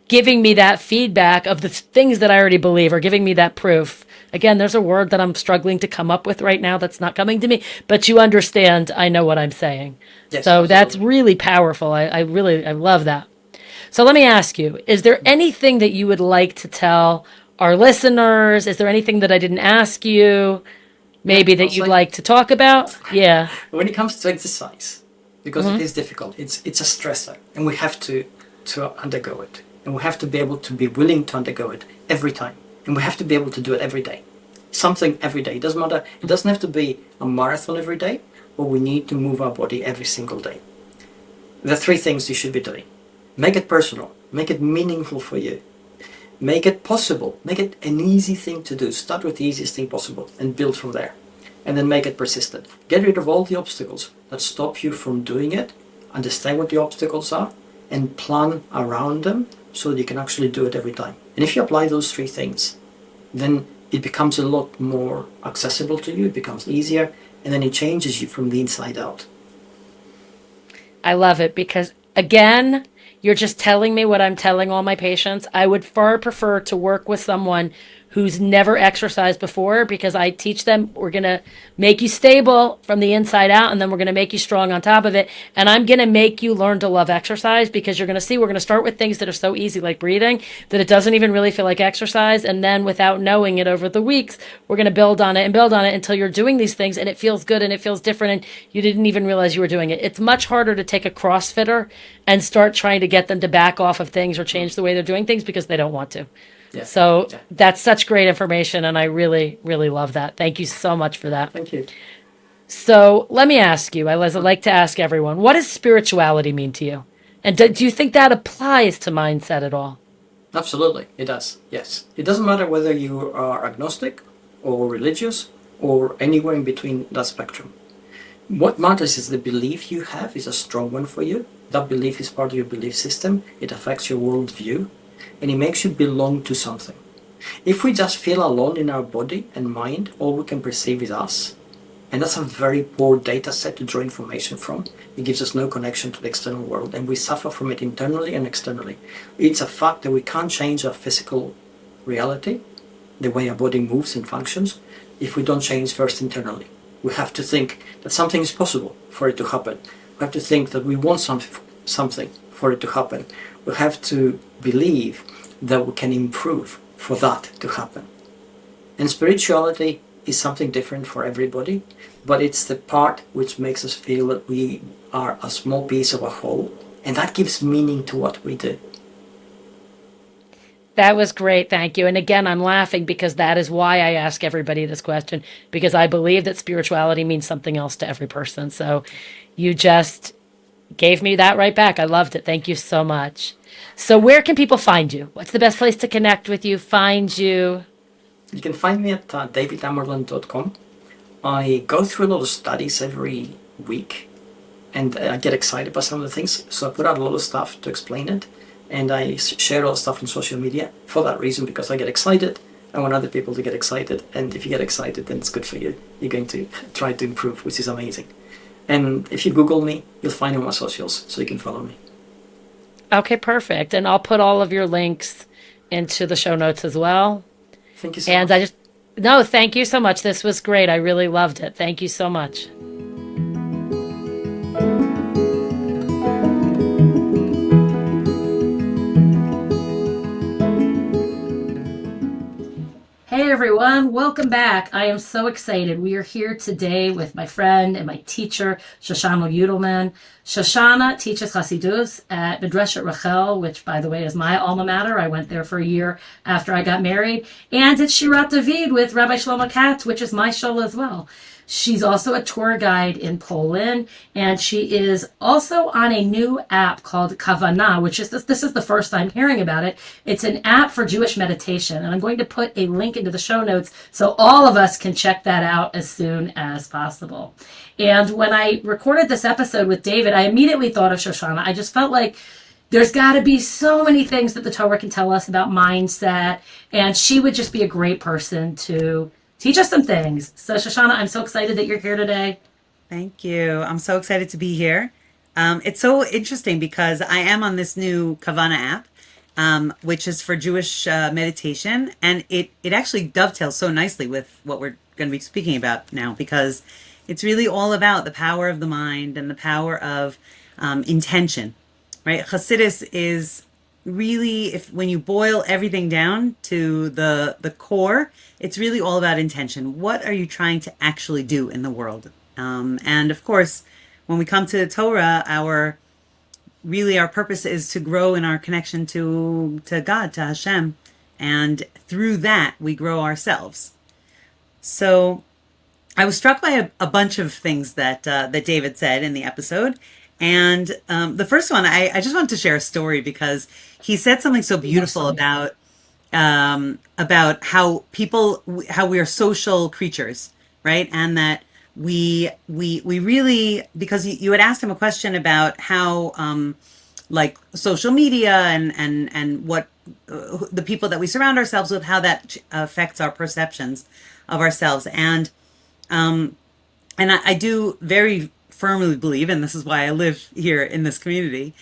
C: giving me that feedback of the things that I already believe, or giving me that proof. Again, there's a word that I'm struggling to come up with right now that's not coming to me, but you understand, I know what I'm saying.
B: Yes,
C: So
B: absolutely.
C: that's really powerful. I love that. So let me ask you, is there anything that you would like to tell our listeners? Is there anything that I didn't ask you, maybe that you'd like to talk about? Yeah.
B: When it comes to exercise, because it is difficult, it's a stressor, and we have to undergo it, and we have to be able to be willing to undergo it every time, and we have to be able to do it every day, something every day. It doesn't matter. It doesn't have to be a marathon every day, but we need to move our body every single day. There are 3 things you should be doing. Make it personal. Make it meaningful for you. Make it possible. Make it an easy thing to do. Start with the easiest thing possible and build from there. And then make it persistent. Get rid of all the obstacles that stop you from doing it. Understand what the obstacles are and plan around them so that you can actually do it every time. And if you apply those 3 things, then it becomes a lot more accessible to you. It becomes easier, and then it changes you from the inside out.
C: I love it because, again, you're just telling me what I'm telling all my patients. I would far prefer to work with someone who's never exercised before, because I teach them, we're going to make you stable from the inside out, and then we're going to make you strong on top of it. And I'm going to make you learn to love exercise, because you're going to see we're going to start with things that are so easy, like breathing, that it doesn't even really feel like exercise. And then without knowing it over the weeks, we're going to build on it and build on it until you're doing these things and it feels good and it feels different and you didn't even realize you were doing it. It's much harder to take a CrossFitter and start trying to get them to back off of things or change the way they're doing things because they don't want to.
B: Yeah.
C: So that's such great information, and I really, really love that. Thank you so much for that.
B: Thank you.
C: So let me ask you, as I like to ask everyone, what does spirituality mean to you? And do you think that applies to mindset at all?
B: Absolutely, it does, yes. It doesn't matter whether you are agnostic or religious or anywhere in between that spectrum. What matters is the belief you have is a strong one for you. That belief is part of your belief system. It affects your worldview, and it makes you belong to something. If we just feel alone in our body and mind, all we can perceive is us. And that's a very poor data set to draw information from. It gives us no connection to the external world, and we suffer from it internally and externally. It's a fact that we can't change our physical reality, the way our body moves and functions, if we don't change first internally. We have to think that something is possible for it to happen. We have to think that we want something for it to happen. We have to believe that we can improve for that to happen. And spirituality is something different for everybody, but it's the part which makes us feel that we are a small piece of a whole, and that gives meaning to what we do.
C: That was great. Thank you. And again, I'm laughing because that is why I ask everybody this question, because I believe that spirituality means something else to every person. So you just gave me that right back. I loved it. Thank you so much. So where can people find you? What's the best place to connect with you, find you?
B: You can find me at davidamerland.com. I go through a lot of studies every week, and I get excited by some of the things, so I put out a lot of stuff to explain it, and I share all the stuff on social media for that reason, because I get excited. I want other people to get excited, and if you get excited, then it's good for you. You're going to try to improve, which is amazing. And if you Google me, you'll find me on my socials, so you can follow me.
C: Okay, perfect. And I'll put all of your links into the show notes as well.
B: Thank you so much.
C: Thank you so much. This was great. I really loved it. Thank you so much.
A: Hey everyone, welcome back. I am so excited. We are here today with my friend and my teacher, Shoshana Judelman. Shoshana teaches Chassidus at Medreshet Rachel, which, by the way, is my alma mater. I went there for a year after I got married. And it's Shirat David with Rabbi Shlomo Katz, which is my shul as well. She's also a tour guide in Poland, and she is also on a new app called Kavanah, which is this is the first I'm hearing about it. It's an app for Jewish meditation, and I'm going to put a link into the show notes so all of us can check that out as soon as possible. And when I recorded this episode with David, I immediately thought of Shoshana. I just felt like there's got to be so many things that the Torah can tell us about mindset, and she would just be a great person to teach us some things. So, Shoshana, I'm so excited that you're here today.
D: Thank you. I'm so excited to be here. It's so interesting because I am on this new Kavanah app, which is for Jewish meditation. And it actually dovetails so nicely with what we're going to be speaking about now, because it's really all about the power of the mind and the power of intention, right? Chassidus is really, if when you boil everything down to the core, it's really all about intention. What are you trying to actually do in the world? And of course, when we come to Torah, our purpose is to grow in our connection to God, to Hashem, and through that we grow ourselves. So I was struck by a bunch of things that David said in the episode. And the first one, I just wanted to share a story because he said something so beautiful about how we are social creatures, right? And that we really, because you had asked him a question about how like social media and what the people that we surround ourselves with, how that affects our perceptions of ourselves. And I do very firmly believe, and this is why I live here in this community,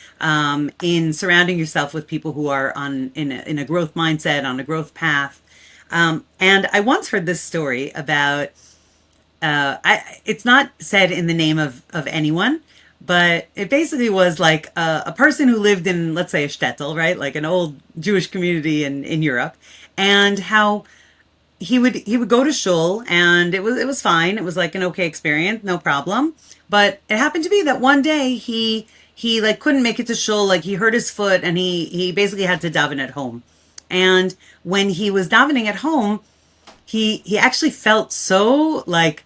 D: in surrounding yourself with people who are in a growth mindset, on a growth path. And I once heard this story about, it's not said in the name of anyone, but it basically was like a person who lived in, let's say, a shtetl, right? Like an old Jewish community in Europe, and how he would go to shul, and it was fine. It was like an okay experience, no problem. But it happened to be that one day he like couldn't make it to shul, like he hurt his foot, and he basically had to daven at home. And when he was davening at home, he actually felt so like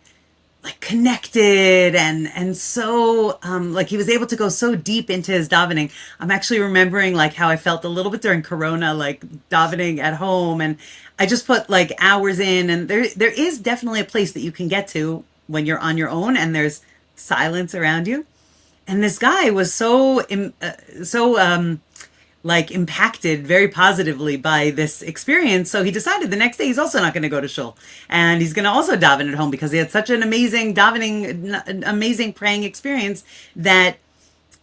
D: connected and so like he was able to go so deep into his davening. I'm actually remembering like how I felt a little bit during Corona, like davening at home, and I just put like hours in. And there is definitely a place that you can get to when you're on your own and there's silence around you. And this guy was so like impacted very positively by this experience. So he decided the next day he's also not going to go to shul, and he's going to also daven at home because he had such an amazing davening, an amazing praying experience that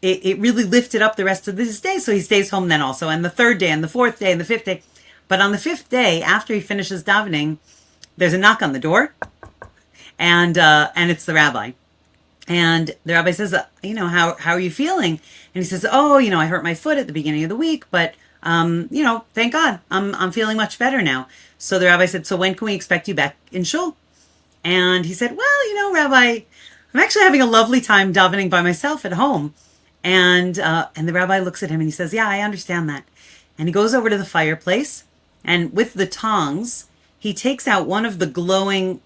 D: it really lifted up the rest of this day. So he stays home then also, and the third day and the fourth day and the fifth day. But on the fifth day, after he finishes davening, there's a knock on the door, and it's the rabbi. And the rabbi says, how are you feeling? And he says, I hurt my foot at the beginning of the week, but, thank God, I'm feeling much better now. So the rabbi said, so when can we expect you back in shul? And he said, well, Rabbi, I'm actually having a lovely time davening by myself at home. And the rabbi looks at him and he says, yeah, I understand that. And he goes over to the fireplace, and with the tongs, he takes out one of the glowing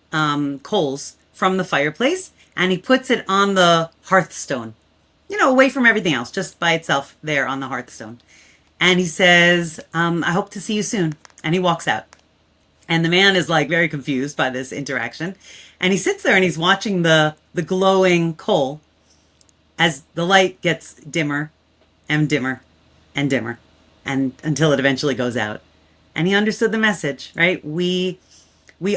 D: coals from the fireplace, and he puts it on the hearthstone, away from everything else, just by itself there on the hearthstone. And he says, I hope to see you soon. And he walks out. And the man is like very confused by this interaction. And he sits there and he's watching the glowing coal as the light gets dimmer and dimmer and dimmer, and until it eventually goes out. And he understood the message, right? We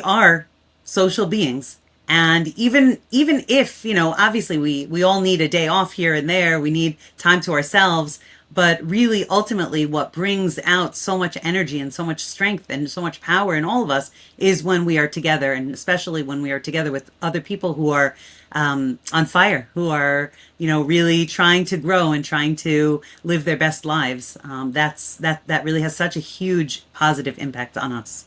D: are social beings. And even if, obviously we all need a day off here and there, we need time to ourselves, but really ultimately what brings out so much energy and so much strength and so much power in all of us is when we are together, and especially when we are together with other people who are on fire, who are, really trying to grow and trying to live their best lives. That really has such a huge positive impact on us.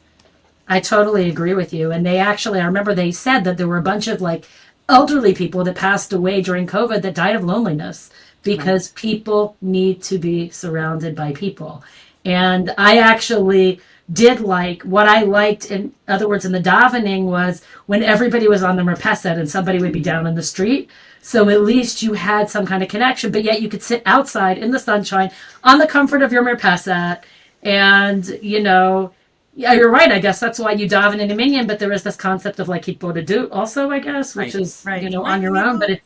A: I totally agree with you. And I remember they said that there were a bunch of like elderly people that passed away during COVID that died of loneliness because people need to be surrounded by people. And I actually did like what I liked, in other words, in the davening was when everybody was on the merpeset and somebody would be down in the street. So at least you had some kind of connection, but yet you could sit outside in the sunshine on the comfort of your merpeset. And, yeah, you're right. I guess that's why you daven in a minyan, but there is this concept of like hitbodedut also, I guess, which is, on your own, but it's,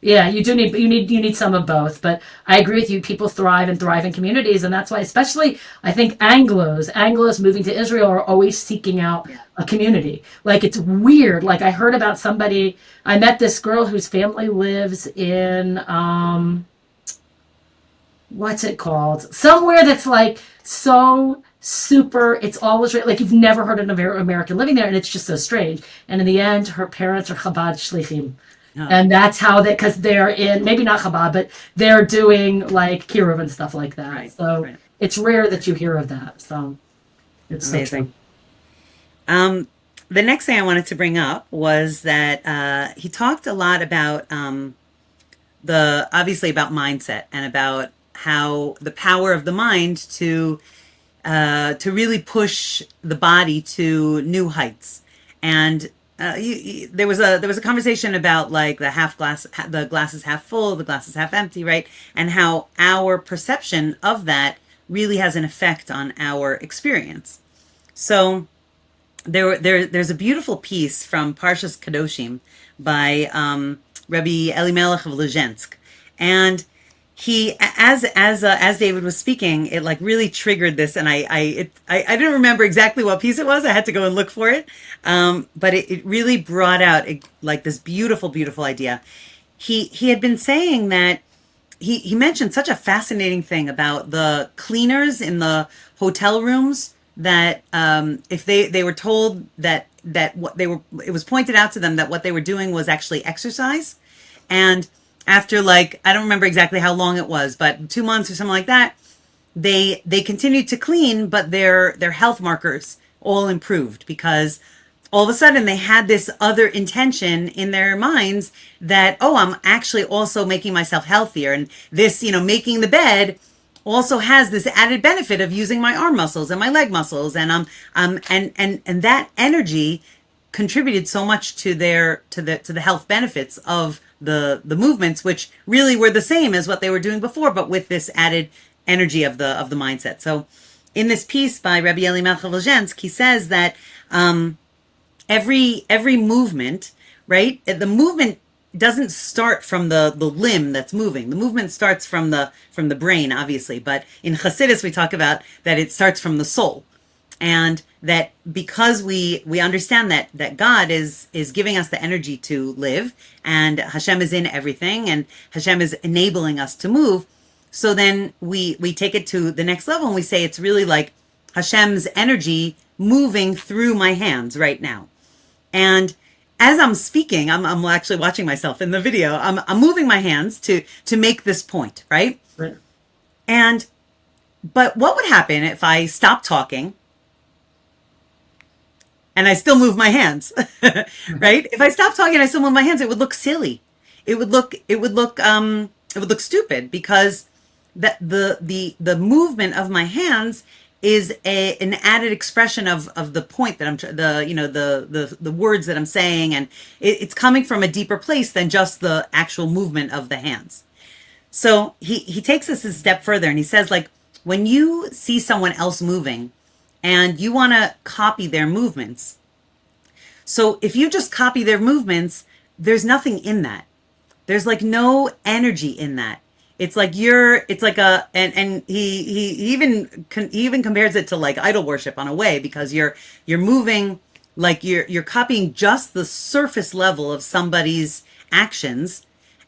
A: yeah, you need some of both, but I agree with you. People thrive in communities, and that's why, especially, I think Anglos moving to Israel are always seeking out a community. Like it's weird. Like I heard about somebody. I met this girl whose family lives in what's it called? Somewhere that's like so super. It's all Israel. Like you've never heard of an American living there, and it's just so strange. And in the end, her parents are Chabad shlichim.
D: Oh.
A: And that's how because they're in, maybe not Chabad, but they're doing like Kiruv and stuff like that.
D: Right,
A: so
D: right.
A: It's rare that you hear of that. So it's
D: Amazing.
A: So true.
D: The next thing I wanted to bring up was that he talked a lot about obviously about mindset and about how the power of the mind to really push the body to new heights. And there was a conversation about like the glass is half full, the glass is half empty, right? And how our perception of that really has an effect on our experience. So there's a beautiful piece from Parshas Kadoshim by Rabbi Elimelech of Lezhensk, and he, as David was speaking, it like really triggered this, and I didn't remember exactly what piece it was. I had to go and look for it, but it really brought out like this beautiful idea. He had been saying that he mentioned such a fascinating thing about the cleaners in the hotel rooms that if they were told that what they were, it was pointed out to them that what they were doing was actually exercise, and after like, I don't remember exactly how long it was, but 2 months or something like that, they continued to clean, but their health markers all improved because all of a sudden they had this other intention in their minds that, oh, I'm actually also making myself healthier. And this, making the bed also has this added benefit of using my arm muscles and my leg muscles. And and that energy contributed so much to the health benefits of the movements, which really were the same as what they were doing before, but with this added energy of the mindset. So in this piece by Rabbi Elimelech of Lezhensk, he says that every movement, right? The movement doesn't start from the limb that's moving. The movement starts from the brain, obviously, but in Hasidus we talk about that it starts from the soul. And that because we understand that God is giving us the energy to live, and Hashem is in everything, and Hashem is enabling us to move. So then we take it to the next level and we say it's really like Hashem's energy moving through my hands right now. And as I'm speaking, I'm actually watching myself in the video. I'm moving my hands to make this point, right?
A: Right.
D: But what would happen if I stopped talking and I still move my hands, right? If I stopped talking and I still move my hands, it would look silly. It would look stupid because the movement of my hands is an added expression of the point that the words that I'm saying, and it's coming from a deeper place than just the actual movement of the hands. So he takes us a step further and he says, like, when you see someone else moving and you want to copy their movements. So if you just copy their movements, there's nothing in that. There's like no energy in that. It's like and he even compares it to like idol worship on a way, because you're moving, like you're copying just the surface level of somebody's actions,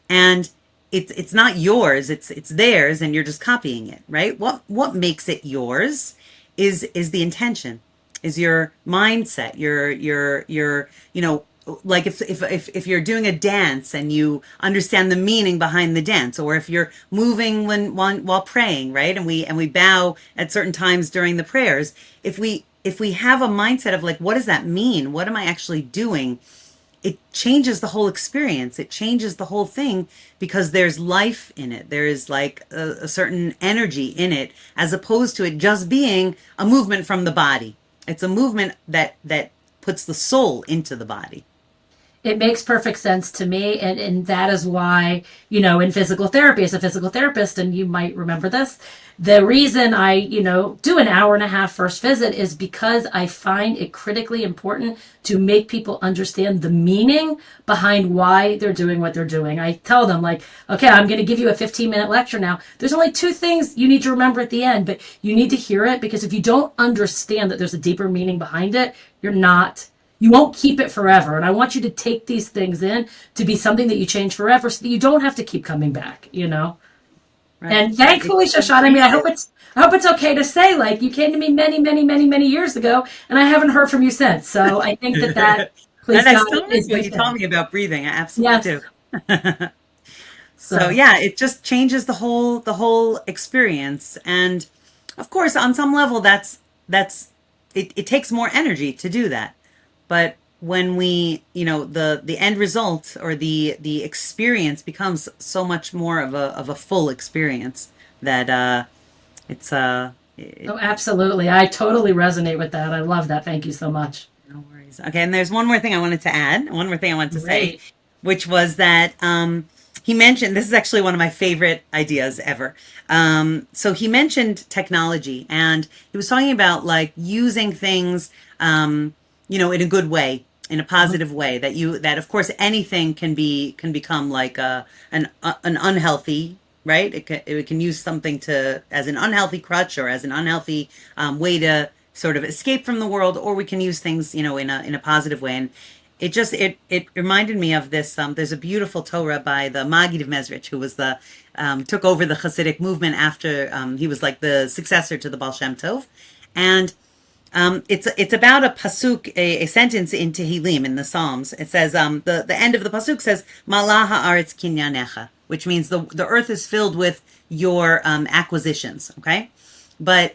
D: and it's not yours, it's theirs, and you're just copying it, right? What makes it yours is the intention, is your mindset, your like if you're doing a dance and you understand the meaning behind the dance, or if you're moving while praying, right? And we bow at certain times during the prayers. If we have a mindset of like, what does that mean? What am I actually doing? it changes the whole experience. It changes the whole thing because there's life in it. There is like a certain energy in it, as opposed to it just being a movement from the body. It's a movement that puts the soul into the body.
A: It makes perfect sense to me. And that is why, in physical therapy, as a physical therapist, and you might remember this, the reason I, do an hour and a half first visit is because I find it critically important to make people understand the meaning behind why they're doing what they're doing. I tell them, like, okay, I'm going to give you a 15-minute lecture now. There's only two things you need to remember at the end, but you need to hear it, because if you don't understand that there's a deeper meaning behind it, you won't keep it forever. And I want you to take these things in to be something that you change forever, so that you don't have to keep coming back,
D: Right.
A: And thankfully, Shoshana, I hope it's okay to say, like, you came to me many, many, many, many years ago, and I haven't heard from you since. So I think that please
D: And I
A: God,
D: still
A: is
D: miss what you
A: with
D: taught
A: them.
D: me about breathing. I absolutely
A: Yes.
D: do. So yeah, it just changes the whole experience. And of course, on some level, it takes more energy to do that. But when the end result, or the experience, becomes so much more of a full experience, that it's
A: Oh, absolutely. I totally resonate with that. I love that. Thank you so much.
D: no worries. Okay, and there's one more thing I wanted to add. One more thing I wanted to say,
A: Great.
D: which was that he mentioned, this is actually one of my favorite ideas ever. So he mentioned technology, and he was talking about like using things, in a good way, in a positive way. That of course anything can become like an unhealthy. Right? It can use something as an unhealthy crutch, or as an unhealthy way to sort of escape from the world, or we can use things, in a positive way. And it reminded me of this. There's a beautiful Torah by the Maggid of Mezrich, who was took over the Hasidic movement after he was like the successor to the Baal Shem Tov, and it's about a pasuk, a sentence in Tehillim, in the Psalms. It says, the end of the pasuk says, "Malah haaretz kinyanecha," which means the earth is filled with your acquisitions. Okay, but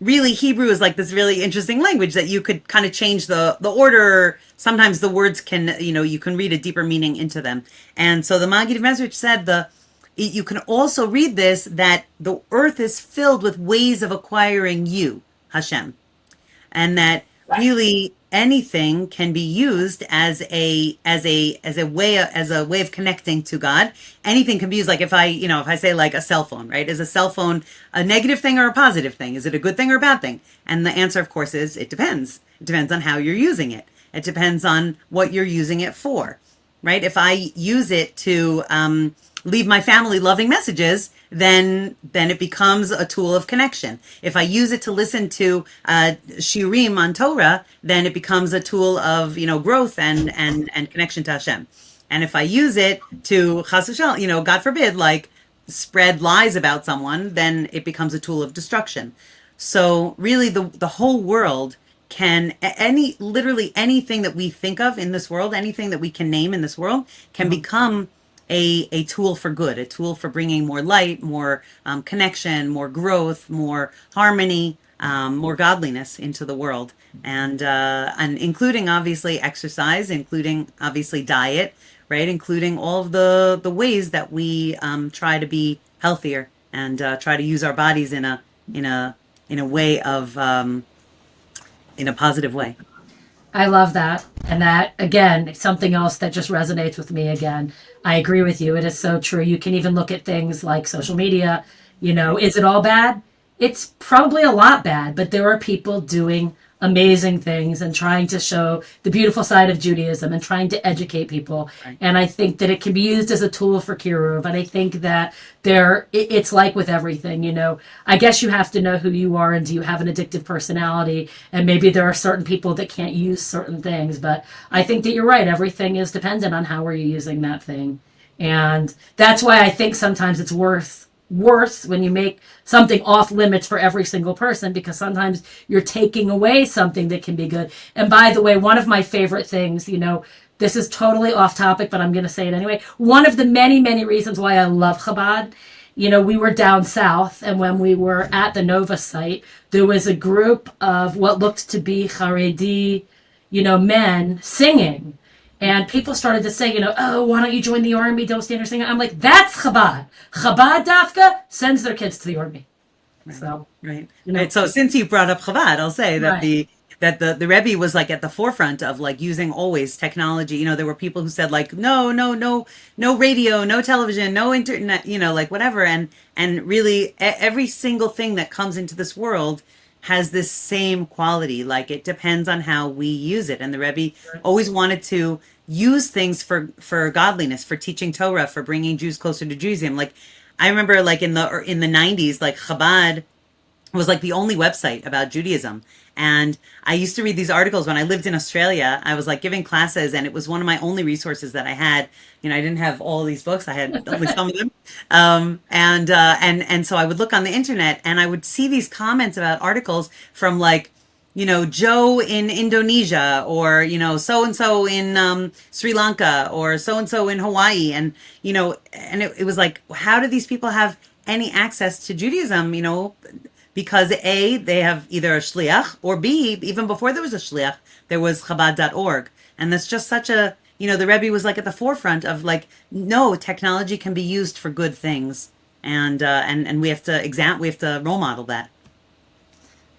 D: really Hebrew is like this really interesting language that you could kind of change the order. Sometimes the words can, you can read a deeper meaning into them. And so the Maggid of Mezrich said you can also read this, that the earth is filled with ways of acquiring you, Hashem. And that really anything can be used as a way of connecting to God. Anything can be used, like if I say like a cell phone, right? Is a cell phone a negative thing or a positive thing? Is it a good thing or a bad thing? And the answer, of course, is it depends. It depends on how you're using it. It depends on what you're using it for, right? If I use it to leave my family loving messages, then it becomes a tool of connection. If I use it to listen to shiurim on Torah, then it becomes a tool of growth and connection to Hashem. And if I use it to chas v'shalom, God forbid, like spread lies about someone, then it becomes a tool of destruction. So really, the whole world can literally anything that we think of in this world, anything that we can name in this world, can become a tool for good, a tool for bringing more light, more connection, more growth, more harmony, more godliness into the world, and including obviously exercise, including obviously diet, right? Including all of the ways that we try to be healthier and try to use our bodies in a way of in a positive way.
A: I love that. And that, again, something else that just resonates with me again. I agree with you. It is so true. You can even look at things like social media. Is it all bad? It's probably a lot bad, but there are people doing amazing things and trying to show the beautiful side of Judaism and trying to educate people.
D: Right.
A: And I think that it can be used as a tool for kiruv. And I think that it's like with everything, I guess you have to know who you are and do you have an addictive personality? And maybe there are certain people that can't use certain things, but I think that you're right. Everything is dependent on how are you using that thing. And that's why I think sometimes it's worse when you make something off limits for every single person, because sometimes you're taking away something that can be good. And by the way, one of my favorite things, this is totally off topic, but I'm going to say it anyway. One of the many, many reasons why I love Chabad, we were down south, and when we were at the Nova site, there was a group of what looked to be Haredi, men singing. And people started to say, oh, why don't you join the army? Don't stand or sing. I'm like, that's Chabad. Chabad Dafka sends their kids to the army.
D: Right.
A: So,
D: right. Right. So since you brought up Chabad, I'll say that
A: right.
D: the Rebbe was like at the forefront of like using always technology. There were people who said like, no radio, no television, no internet, like whatever. And really every single thing that comes into this world has this same quality. Like it depends on how we use it. And the Rebbe always wanted to use things for godliness, for teaching Torah, for bringing Jews closer to Judaism. Like I remember like in the 90s, like Chabad was like the only website about Judaism. And I used to read these articles when I lived in Australia. I was like giving classes, and it was one of my only resources that I had. I didn't have all these books. I had only some of them. And so I would look on the internet, and I would see these comments about articles from like, Joe in Indonesia, or, so-and-so in Sri Lanka, or so-and-so in Hawaii. And, and it was like, how do these people have any access to Judaism, because A, they have either a shliach, or B, even before there was a shliach, there was Chabad.org. And that's just such a, the Rebbe was like at the forefront of like, no, technology can be used for good things. And we have to role model that.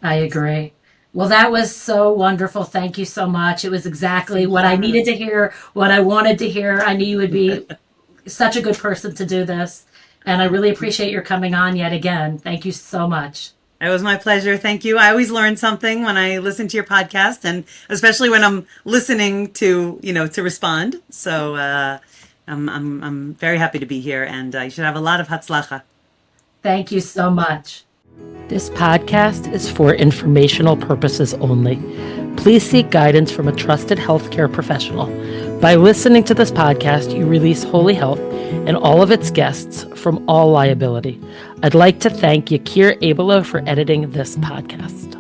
A: I agree. Well, that was so wonderful. Thank you so much. It was exactly what I needed to hear, what I wanted to hear. I knew you would be such a good person to do this. And I really appreciate your coming on yet again. Thank you so much.
D: It was my pleasure. Thank you. I always learn something when I listen to your podcast, and especially when I'm listening to respond. So I'm very happy to be here, and you should have a lot of hatzlacha.
A: Thank you so much.
C: This podcast is for informational purposes only. Please seek guidance from a trusted healthcare professional. By listening to this podcast, you release Holy Health and all of its guests from all liability. I'd like to thank Yakir Abelo for editing this podcast.